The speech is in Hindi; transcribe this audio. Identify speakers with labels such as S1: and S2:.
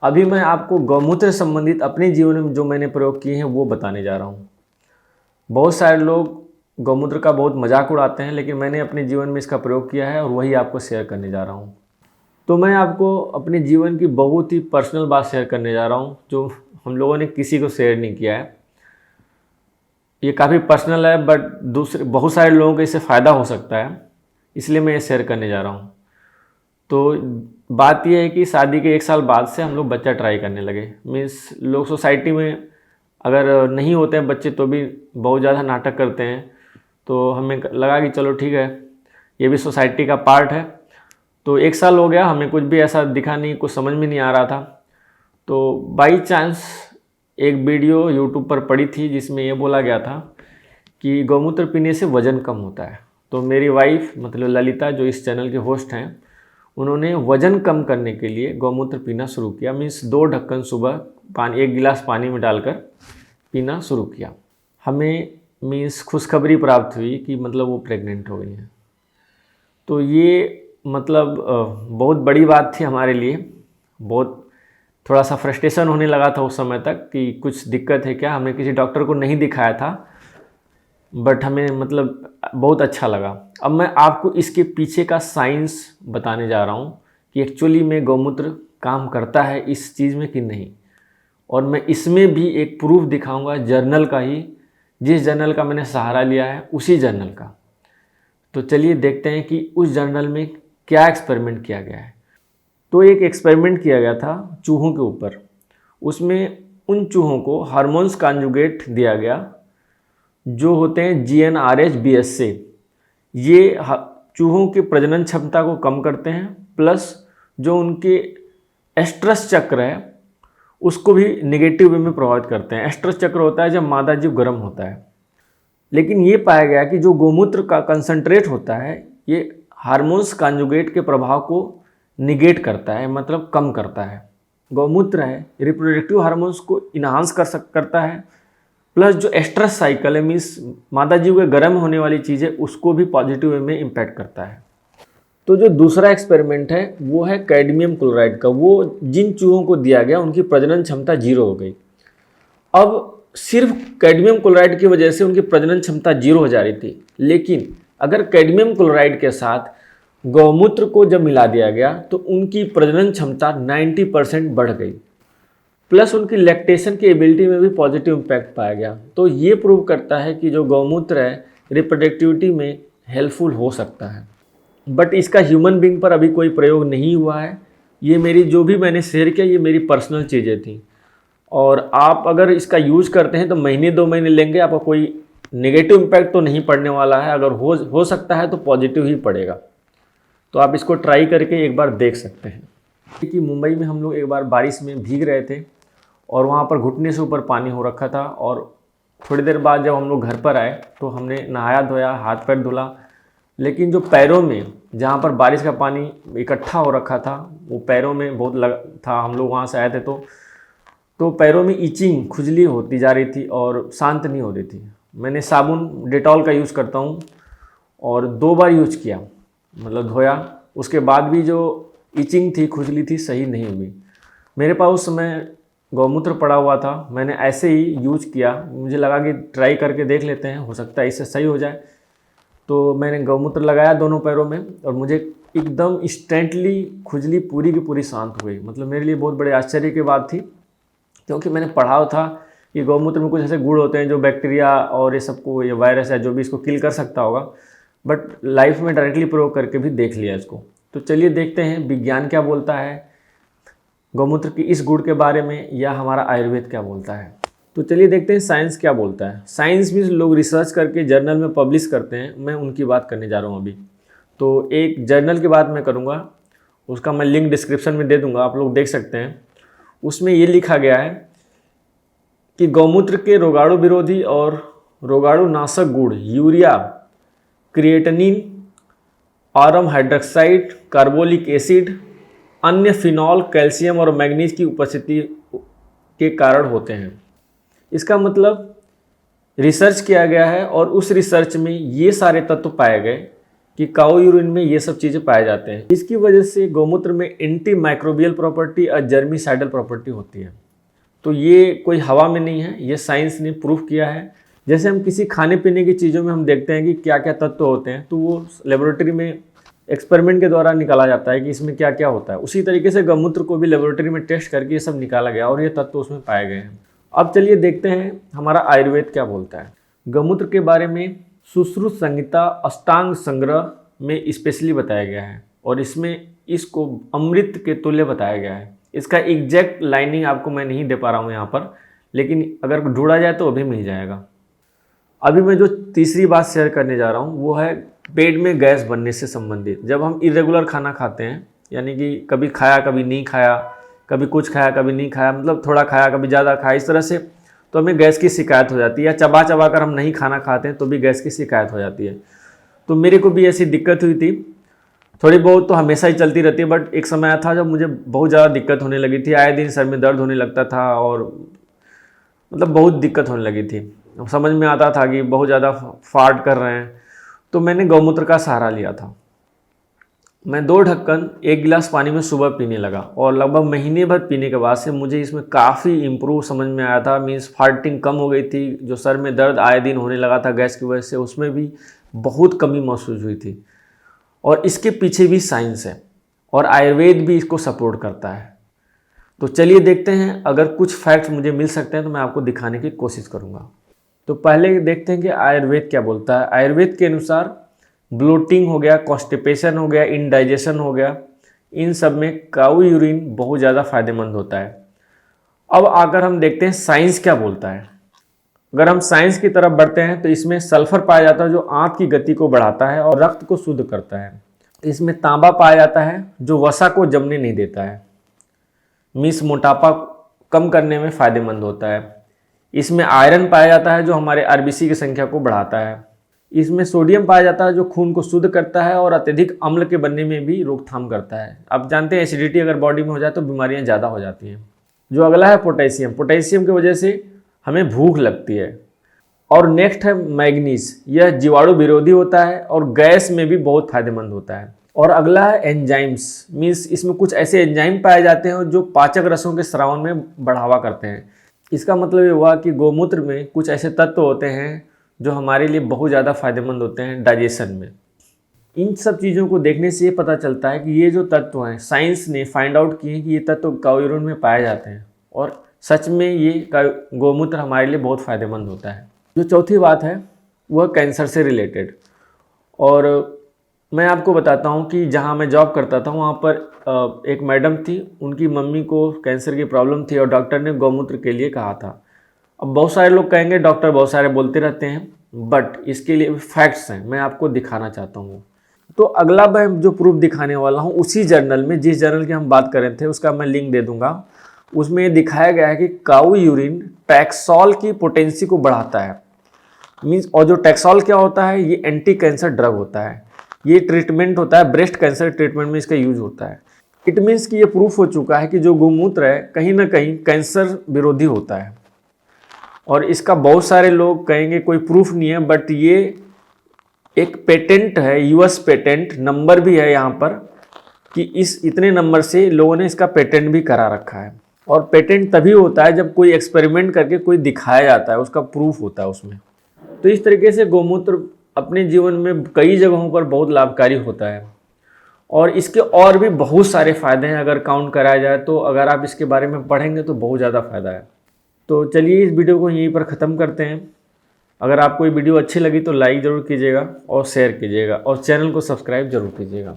S1: अभी मैं आपको गौमूत्र से संबंधित अपने जीवन में जो मैंने प्रयोग किए हैं वो बताने जा रहा हूँ। बहुत सारे लोग गौमूत्र का बहुत मजाक उड़ाते हैं, लेकिन मैंने अपने जीवन में इसका प्रयोग किया है और वही आपको शेयर करने जा रहा हूँ। तो मैं आपको अपने जीवन की बहुत ही पर्सनल बात शेयर करने जा रहा हूँ, जो हम लोगों ने किसी को शेयर नहीं किया है। ये काफ़ी पर्सनल है, बट दूसरे बहुत सारे लोगों को इससे फ़ायदा हो सकता है, इसलिए मैं ये शेयर करने जा रहा हूँ। तो बात यह है कि शादी के 1 साल बाद से हम लोग बच्चा ट्राई करने लगे। मीन्स लोग सोसाइटी में अगर नहीं होते हैं बच्चे तो भी बहुत ज़्यादा नाटक करते हैं, तो हमें लगा कि चलो ठीक है, ये भी सोसाइटी का पार्ट है। तो 1 साल हो गया, हमें कुछ भी ऐसा दिखा नहीं, कुछ समझ में नहीं आ रहा था। तो बाई चांस एक वीडियो यूट्यूब पर पड़ी थी जिसमें ये बोला गया था कि गौमूत्र पीने से वज़न कम होता है। तो मेरी वाइफ मतलब ललिता, जो इस चैनल के होस्ट हैं, उन्होंने वज़न कम करने के लिए गौमूत्र पीना शुरू किया। मीन्स 2 ढक्कन सुबह पानी 1 गिलास पानी में डालकर पीना शुरू किया। हमें मीन्स खुशखबरी प्राप्त हुई कि मतलब वो प्रेग्नेंट हो गई हैं। तो ये मतलब बहुत बड़ी बात थी हमारे लिए। बहुत थोड़ा सा फ्रस्ट्रेशन होने लगा था उस समय तक कि कुछ दिक्कत है क्या। हमने किसी डॉक्टर को नहीं दिखाया था, बट हमें मतलब बहुत अच्छा लगा। अब मैं आपको इसके पीछे का साइंस बताने जा रहा हूँ कि एक्चुअली में गौमूत्र काम करता है इस चीज़ में कि नहीं। और मैं इसमें भी एक प्रूफ दिखाऊंगा जर्नल का ही, जिस जर्नल का मैंने सहारा लिया है उसी जर्नल का। तो चलिए देखते हैं कि उस जर्नल में क्या एक्सपेरिमेंट किया गया है। तो एक एक्सपेरिमेंट किया गया था चूहों के ऊपर। उसमें उन चूहों को हार्मोन्स कॉन्जुगेट दिया गया जो होते हैं GnRH BSA। ये चूहों के प्रजनन क्षमता को कम करते हैं, प्लस जो उनके एस्ट्रस चक्र है उसको भी नेगेटिव वे में प्रभावित करते हैं। एस्ट्रस चक्र होता है जब मादा जीव गर्म होता है। लेकिन ये पाया गया कि जो गौमूत्र का कंसंट्रेट होता है ये हार्मोन्स कॉन्जुगेट के प्रभाव को निगेट करता है, मतलब कम करता है। गौमूत्र है रिप्रोडक्टिव हार्मोन्स को इन्हांस करता है, प्लस जो एस्ट्रस साइकिल है मीन्स मादा जीव के गर्म होने वाली चीज़ें उसको भी पॉजिटिव वे में इम्पैक्ट करता है। तो जो दूसरा एक्सपेरिमेंट है वो है कैडमियम क्लोराइड का। वो जिन चूहों को दिया गया उनकी प्रजनन क्षमता 0 हो गई। अब सिर्फ कैडमियम क्लोराइड की वजह से उनकी प्रजनन क्षमता 0 हो जा रही थी, लेकिन अगर कैडमियम क्लोराइड के साथ गौमूत्र को जब मिला दिया गया तो उनकी प्रजनन क्षमता 90% बढ़ गई, प्लस उनकी लैक्टेशन की एबिलिटी में भी पॉजिटिव इम्पैक्ट पाया गया। तो ये प्रूव करता है कि जो गौमूत्र है रिप्रोडक्टिविटी में हेल्पफुल हो सकता है। बट इसका ह्यूमन बींग पर अभी कोई प्रयोग नहीं हुआ है। ये मेरी जो भी मैंने शेयर किया ये मेरी पर्सनल चीज़ें थी, और आप अगर इसका यूज़ करते हैं तो महीने 2 महीने लेंगे, आपको कोई नेगेटिव इम्पैक्ट तो नहीं पड़ने वाला है। अगर हो सकता है तो पॉजिटिव ही पड़ेगा। तो आप इसको ट्राई करके एक बार देख सकते हैं। कि मुंबई में हम लोग एक बार बारिश में भीग रहे थे और वहाँ पर घुटने से ऊपर पानी हो रखा था, और थोड़ी देर बाद जब हम लोग घर पर आए तो हमने नहाया धोया, हाथ पैर धुला, लेकिन जो पैरों में जहाँ पर बारिश का पानी इकट्ठा हो रखा था वो पैरों में बहुत लगा था। हम लोग वहाँ से आए थे तो पैरों में इचिंग, खुजली होती जा रही थी और शांत नहीं हो रही थी। मैंने साबुन डेटॉल का यूज़ करता हूँ और 2 बार यूज किया, मतलब धोया, उसके बाद भी जो इचिंग थी, खुजली थी, सही नहीं हुई। मेरे पास उस समय गौमूत्र पड़ा हुआ था, मैंने ऐसे ही यूज किया। मुझे लगा कि ट्राई करके देख लेते हैं, हो सकता है इससे सही हो जाए। तो मैंने गौमूत्र लगाया दोनों पैरों में और मुझे एकदम इंस्टेंटली खुजली पूरी की पूरी शांत हो गई। मतलब मेरे लिए बहुत बड़े आश्चर्य की बात थी, क्योंकि मैंने पढ़ा था कि गौमूत्र में कुछ ऐसे गुण होते हैं जो बैक्टीरिया और ये सबको, ये वायरस है जो भी, इसको किल कर सकता होगा। बट लाइफ में डायरेक्टली प्रयोग करके भी देख लिया इसको। तो चलिए देखते हैं विज्ञान क्या बोलता है गौमूत्र की इस गुण के बारे में, या हमारा आयुर्वेद क्या बोलता है। तो चलिए देखते हैं साइंस क्या बोलता है। साइंस भी लोग रिसर्च करके जर्नल में पब्लिश करते हैं, मैं उनकी बात करने जा रहा हूँ अभी। तो एक जर्नल की बात मैं करूँगा, उसका मैं लिंक डिस्क्रिप्शन में दे दूँगा, आप लोग देख सकते हैं। उसमें ये लिखा गया है कि गौमूत्र के रोगाणु विरोधी और रोगाणु नाशक गुण urea, creatinine, Aurum hydroxide, carbolic acid, अन्य फिनॉल, कैल्शियम और मैग्नीज की उपस्थिति के कारण होते हैं। इसका मतलब रिसर्च किया गया है और उस रिसर्च में ये सारे तत्व पाए गए कि काऊ यूरिन में ये सब चीज़ें पाए जाते हैं। इसकी वजह से गौमूत्र में एंटी माइक्रोबियल प्रॉपर्टी और जर्मिसाइडल प्रॉपर्टी होती है। तो ये कोई हवा में नहीं है, ये साइंस ने प्रूफ किया है। जैसे हम किसी खाने पीने की चीज़ों में हम देखते हैं कि क्या क्या तत्व होते हैं, तो वो लेबोरेटरी में एक्सपेरिमेंट के द्वारा निकाला जाता है कि इसमें क्या क्या होता है। उसी तरीके से गौमूत्र को भी लेबोरेटरी में टेस्ट करके ये सब निकाला गया और ये तत्व उसमें पाए गए हैं। अब चलिए देखते हैं हमारा आयुर्वेद क्या बोलता है। गौमूत्र के बारे में सुश्रुत संहिता अष्टांग संग्रह में स्पेशली बताया गया है और इसमें इसको अमृत के तुल्य बताया गया है। इसका एग्जैक्ट लाइनिंग आपको मैं नहीं दे पा रहा हूँ यहाँ पर, लेकिन अगर ढूंढा जाए तो अभी मिल जाएगा। अभी मैं जो तीसरी बात शेयर करने जा रहा हूँ वो है पेट में गैस बनने से संबंधित। जब हम इरेगुलर खाना खाते हैं, यानी कि कभी खाया कभी नहीं खाया, कभी कुछ खाया कभी नहीं खाया, मतलब थोड़ा खाया कभी ज़्यादा खाया, इस तरह से तो हमें गैस की शिकायत हो जाती है। या चबा चबा कर हम नहीं खाना खाते हैं तो भी गैस की शिकायत हो जाती है। तो मेरे को भी ऐसी दिक्कत हुई थी, थोड़ी बहुत तो हमेशा ही चलती रहती है, बट एक समय था जब मुझे बहुत ज़्यादा दिक्कत होने लगी थी। आए दिन सर में दर्द होने लगता था और मतलब बहुत दिक्कत होने लगी थी। समझ में आता था कि बहुत ज़्यादा फार्ट कर रहे हैं, तो मैंने गौमूत्र का सहारा लिया था। मैं 2 ढक्कन 1 गिलास पानी में सुबह पीने लगा और लगभग महीने भर पीने के बाद से मुझे इसमें काफ़ी इम्प्रूव समझ में आया था। मीन्स फार्टिंग कम हो गई थी, जो सर में दर्द आए दिन होने लगा था गैस की वजह से, उसमें भी बहुत कमी महसूस हुई थी। और इसके पीछे भी साइंस है और आयुर्वेद भी इसको सपोर्ट करता है। तो चलिए देखते हैं, अगर कुछ फैक्ट्स मुझे मिल सकते हैं तो मैं आपको दिखाने की कोशिश करूँगा। तो पहले देखते हैं कि आयुर्वेद क्या बोलता है। आयुर्वेद के अनुसार ब्लोटिंग हो गया, कॉन्स्टिपेशन हो गया, इनडाइजेशन हो गया, इन सब में काऊ यूरिन बहुत ज़्यादा फायदेमंद होता है। अब आकर हम देखते हैं साइंस क्या बोलता है। अगर हम साइंस की तरफ बढ़ते हैं तो इसमें सल्फर पाया जाता है जो आंत की गति को बढ़ाता है और रक्त को शुद्ध करता है। इसमें तांबा पाया जाता है जो वसा को जमने नहीं देता है, मीन्स मोटापा कम करने में फ़ायदेमंद होता है। इसमें आयरन पाया जाता है जो हमारे आरबीसी की संख्या को बढ़ाता है। इसमें सोडियम पाया जाता है जो खून को शुद्ध करता है और अत्यधिक अम्ल के बनने में भी रोकथाम करता है। आप जानते हैं एसिडिटी अगर बॉडी में हो जाए तो बीमारियां ज़्यादा हो जाती हैं। जो अगला है पोटेशियम। पोटेशियम की वजह से हमें भूख लगती है। और नेक्स्ट है मैग्नीज, यह जीवाणु विरोधी होता है और गैस में भी बहुत फायदेमंद होता है। और अगला है एंजाइम्स, मीन्स इसमें कुछ ऐसे एंजाइम पाए जाते हैं जो पाचक रसों के स्रावन में बढ़ावा करते हैं। इसका मतलब ये हुआ कि गौमूत्र में कुछ ऐसे तत्व होते हैं जो हमारे लिए बहुत ज़्यादा फायदेमंद होते हैं डाइजेशन में। इन सब चीज़ों को देखने से ये पता चलता है कि ये जो तत्व हैं साइंस ने फाइंड आउट किए कि ये तत्व काऊ यूरिन में पाए जाते हैं और सच में ये गौमूत्र हमारे लिए बहुत फ़ायदेमंद होता है। जो चौथी बात है वह कैंसर से रिलेटेड। और मैं आपको बताता हूँ कि जहाँ मैं जॉब करता था वहाँ पर एक मैडम थी, उनकी मम्मी को कैंसर की प्रॉब्लम थी और डॉक्टर ने गौमूत्र के लिए कहा था। अब बहुत सारे लोग कहेंगे डॉक्टर बहुत सारे बोलते रहते हैं, बट इसके लिए फैक्ट्स हैं, मैं आपको दिखाना चाहता हूँ। तो अगला मैं जो प्रूफ दिखाने वाला हूँ उसी जर्नल में, जिस जर्नल की हम बात कर रहे थे उसका मैं लिंक दे दूँगा। उसमें ये दिखाया गया है कि काऊ यूरिन टैक्सोल की पोटेंसी को बढ़ाता है। मीन्स, और जो टैक्सोल क्या होता है, ये एंटी कैंसर ड्रग होता है। ये ट्रीटमेंट होता है, ब्रेस्ट कैंसर ट्रीटमेंट में इसका यूज होता है। इट मीन्स कि ये प्रूफ हो चुका है कि जो गौमूत्र है कहीं ना कहीं कैंसर विरोधी होता है। और इसका बहुत सारे लोग कहेंगे कोई प्रूफ नहीं है, बट ये एक पेटेंट है, यूएस पेटेंट नंबर भी है यहाँ पर कि इस इतने नंबर से लोगों ने इसका पेटेंट भी करा रखा है। और पेटेंट तभी होता है जब कोई एक्सपेरिमेंट करके कोई दिखाया जाता है, उसका प्रूफ होता है उसमें। तो इस तरीके से गौमूत्र अपने जीवन में कई जगहों पर बहुत लाभकारी होता है और इसके और भी बहुत सारे फ़ायदे हैं अगर काउंट कराया जाए तो। अगर आप इसके बारे में पढ़ेंगे तो बहुत ज़्यादा फ़ायदा है। तो चलिए इस वीडियो को यहीं पर ख़त्म करते हैं। अगर आपको ये वीडियो अच्छी लगी तो लाइक ज़रूर कीजिएगा और शेयर कीजिएगा और चैनल को सब्सक्राइब ज़रूर कीजिएगा।